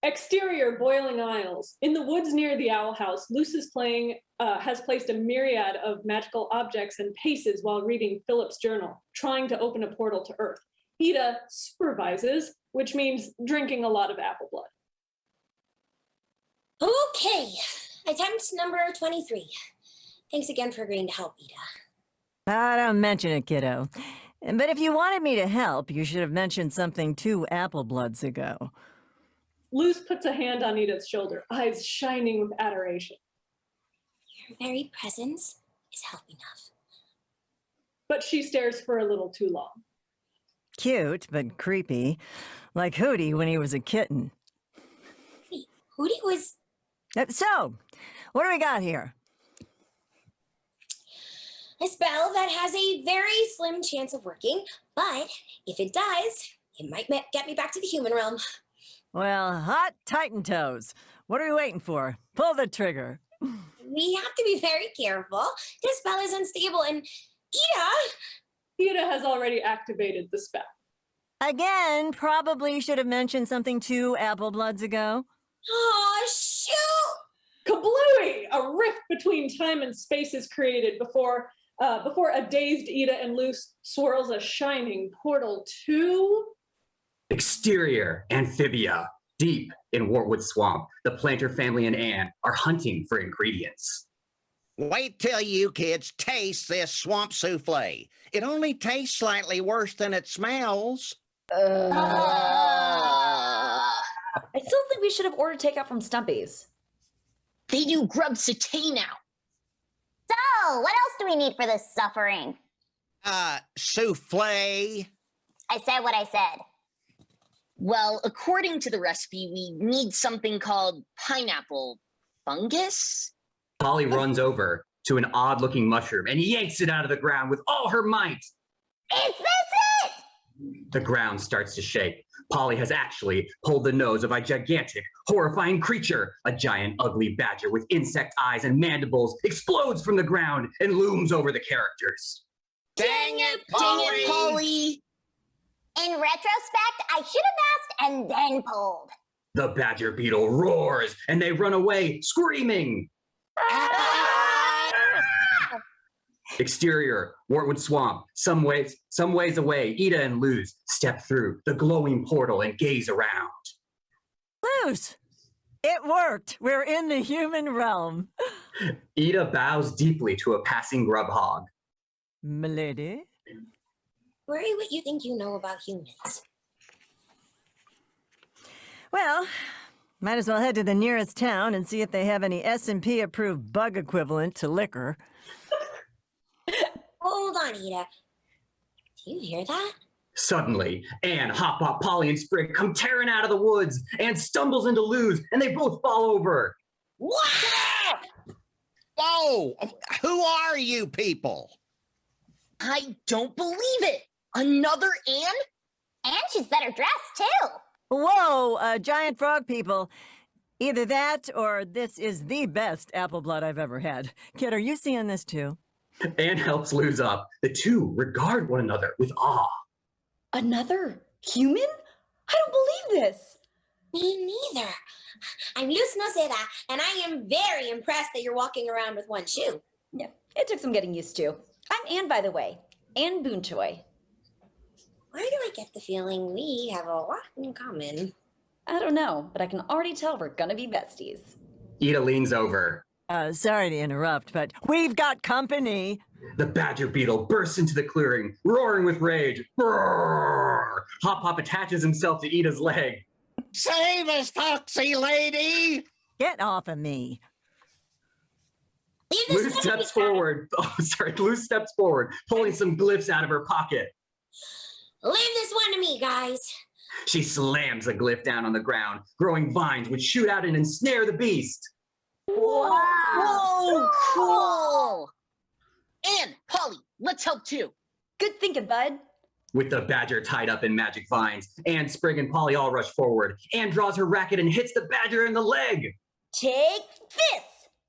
Exterior, boiling aisles. In the woods near the Owl House, Luce has placed a myriad of magical objects and paces while reading Philip's journal, trying to open a portal to Earth. Ida supervises, which means drinking a lot of apple blood. Okay, attempt number 23. Thanks again for agreeing to help, Ida. Don't mention it, kiddo. But if you wanted me to help, you should have mentioned something 2 apple bloods ago. Luce puts a hand on Ida's shoulder, eyes shining with adoration. Your very presence is help enough. But she stares for a little too long. Cute, but creepy. Like Hootie when he was a kitten. Wait, Hootie was... So, what do we got here? A spell that has a very slim chance of working, but if it does, it might get me back to the human realm. Well, hot Titan toes. What are we waiting for? Pull the trigger. We have to be very careful. This spell is unstable, and Ida has already activated the spell. Again, probably should have mentioned something 2 apple bloods ago. Oh, shoot! Kablooey! A rift between time and space is created before a dazed Ida and Luce swirls a shining portal to... Exterior, Amphibia. Deep in Wartwood Swamp, the planter family and Anne are hunting for ingredients. Wait till you kids taste this swamp souffle. It only tastes slightly worse than it smells. I still think we should have ordered takeout from Stumpy's. They do grub satay now. So, what else do we need for this suffering? Souffle. I said what I said. Well, according to the recipe, we need something called pineapple fungus. Polly runs over to an odd-looking mushroom and yanks it out of the ground with all her might. Is this it? The ground starts to shake. Polly has actually pulled the nose of a gigantic, horrifying creature. A giant, ugly badger with insect eyes and mandibles explodes from the ground and looms over the characters. Dang it, Polly! Dang it, Polly! In retrospect, I should have asked and then pulled. The badger beetle roars and they run away, screaming. Exterior, Wartwood Swamp. Some ways away, Ida and Luz step through the glowing portal and gaze around. Luz! It worked! We're in the human realm. Ida bows deeply to a passing grub hog. Milady? Worry what you think you know about humans. Well, might as well head to the nearest town and see if they have any S&P approved bug equivalent to liquor. Hold on, Ida. Do you hear that? Suddenly, Anne, Hop Pop, Polly, and Sprig come tearing out of the woods. Anne stumbles into Luz, and they both fall over. What? Whoa! Who are you people? I don't believe it. Another Anne? And she's better dressed, too. Whoa, giant frog people. Either that or this is the best apple blood I've ever had. Kid, are you seeing this too? Anne helps Luz up. The two regard one another with awe. Another human? I don't believe this. Me neither. I'm Luz Noceda, and I am very impressed that you're walking around with one shoe. Yeah, it took some getting used to. I'm Anne, by the way. Anne Boonchoy. Why do I get the feeling we have a lot in common? I don't know, but I can already tell we're gonna be besties. Ida leans over. Sorry to interrupt, but we've got company. The badger beetle bursts into the clearing, roaring with rage. Roar! Hop Hop attaches himself to Ida's leg. Save us, foxy lady! Get off of me. Luz steps forward. Oh, sorry. Luz steps forward, pulling some glyphs out of her pocket. Leave this one to me, guys. She slams a glyph down on the ground, growing vines which shoot out and ensnare the beast. Whoa, cool! Anne, Polly, let's help too. Good thinking, bud. With the badger tied up in magic vines, Anne, Sprig, and Polly all rush forward. Anne draws her racket and hits the badger in the leg. Take this!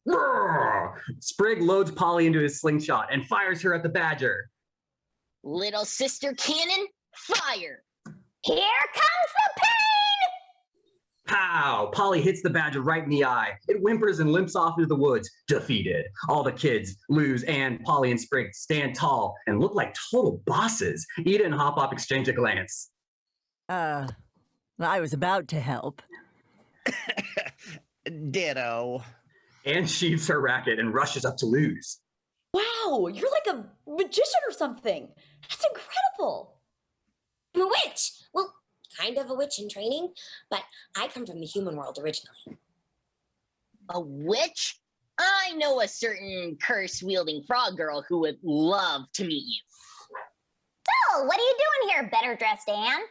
Roar! Sprig loads Polly into his slingshot and fires her at the badger. Little sister cannon, fire! Here comes the pain! Pow! Polly hits the badger right in the eye. It whimpers and limps off into the woods, defeated. All the kids, Luz, Anne, Polly, and Sprig, stand tall and look like total bosses. Ida and Hop Hop exchange a glance. I was about to help. Ditto. Anne sheaves her racket and rushes up to Luz. Wow, you're like a magician or something. That's incredible. I'm a witch. Well, kind of a witch in training, but I come from the human world originally. A witch? I know a certain curse-wielding frog girl who would love to meet you. So, what are you doing here, better dressed Anne?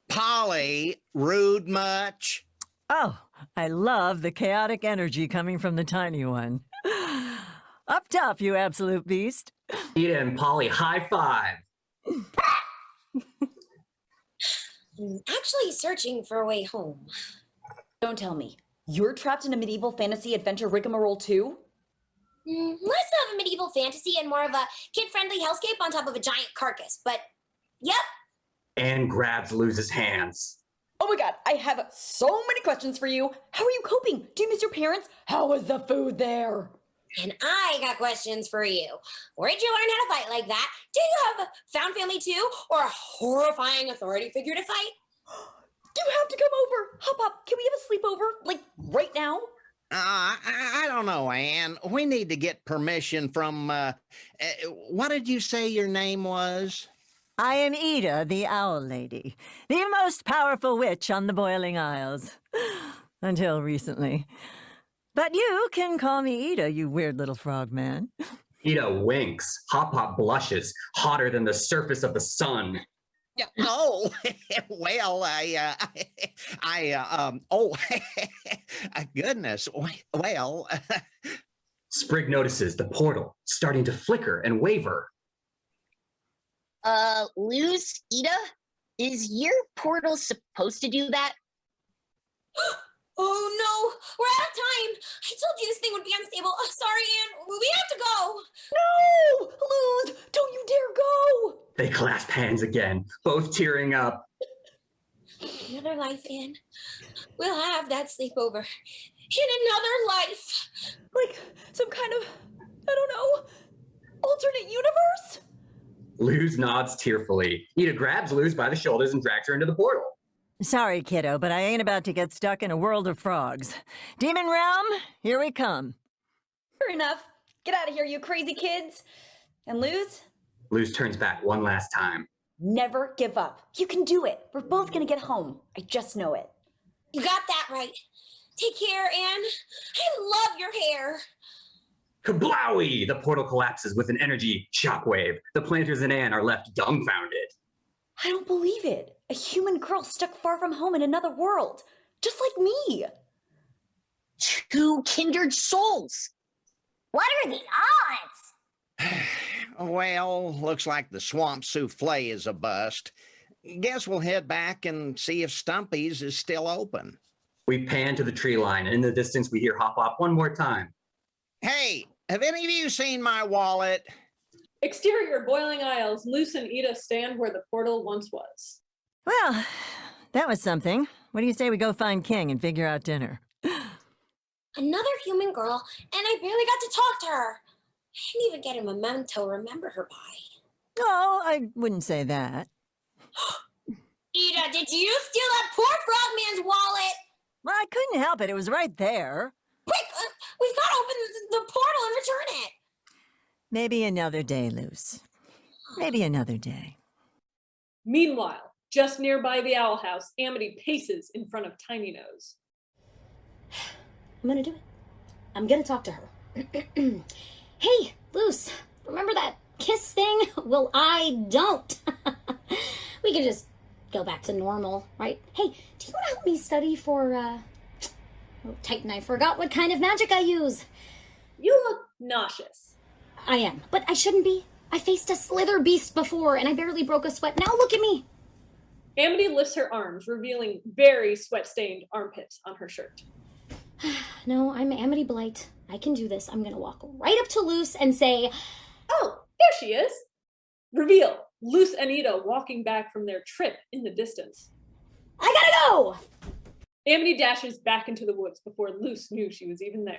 Polly, rude much? Oh, I love the chaotic energy coming from the tiny one. Up top, you absolute beast. Ida and Polly high five. I'm actually searching for a way home. Don't tell me. You're trapped in a medieval fantasy adventure rigmarole too? Less of a medieval fantasy and more of a kid-friendly hellscape on top of a giant carcass, but yep. Anne grabs Luz's hands. Oh my god, I have so many questions for you. How are you coping? Do you miss your parents? How is the food there? And I got questions for you. Where'd you learn how to fight like that? Do you have a found family too? Or a horrifying authority figure to fight? You have to come over. Hop Hop, can we have a sleepover? Like, right now? I don't know, Anne. We need to get permission from, what did you say your name was? I am Ida, the Owl Lady, the most powerful witch on the Boiling Isles. Until recently. But you can call me Ida, you weird little frog man. Ida winks. Hop Hop blushes, hotter than the surface of the sun. Yeah. Oh, well, oh, goodness. Well, Sprig notices the portal starting to flicker and waver. Luz, Ida, is your portal supposed to do that? Oh no, we're out of time. I told you this thing would be unstable. Oh, sorry, Anne. We have to go. No! Luz, don't you dare go! They clasp hands again, both tearing up. Another life, Anne. We'll have that sleepover. In another life. Like some kind of, I don't know, alternate universe? Luz nods tearfully. Ida grabs Luz by the shoulders and drags her into the portal. Sorry, kiddo, but I ain't about to get stuck in a world of frogs. Demon Realm, here we come. Fair enough. Get out of here, you crazy kids. And Luz? Luz turns back one last time. Never give up. You can do it. We're both gonna get home. I just know it. You got that right. Take care, Anne. I love your hair. Kablowie! The portal collapses with an energy shockwave. The planters and Anne are left dumbfounded. I don't believe it. A human girl stuck far from home in another world. Just like me. Two kindred souls. What are the odds? well, looks like the swamp souffle is a bust. Guess we'll head back and see if Stumpy's is still open. We pan to the tree line, and in the distance we hear Hop Hop one more time. Hey, have any of you seen my wallet? Exterior Boiling Isles, Luz and Ida stand where the portal once was. Well, that was something. What do you say we go find King and figure out dinner? Another human girl, and I barely got to talk to her. I didn't even get a memento to remember her by. Oh, I wouldn't say that. Ida, did you steal that poor frogman's wallet? Well, I couldn't help it. It was right there. Quick, we've got to open the portal and return it. Maybe another day, Luz. Maybe another day. Meanwhile, just nearby the Owl House, Amity paces in front of Tiny Nose. I'm gonna do it. I'm gonna talk to her. Hey, Luz, remember that kiss thing? Well, I don't. We can just go back to normal, right? Hey, do you want to help me study for, oh, Titan, I forgot what kind of magic I use. You look nauseous. I am, but I shouldn't be. I faced a slither beast before, and I barely broke a sweat. Now look at me. Amity lifts her arms, revealing very sweat-stained armpits on her shirt. No, I'm Amity Blight. I can do this. I'm gonna walk right up to Luz and say, Oh, there she is. Reveal Luz and Ida walking back from their trip in the distance. I gotta go! Amity dashes back into the woods before Luce knew she was even there.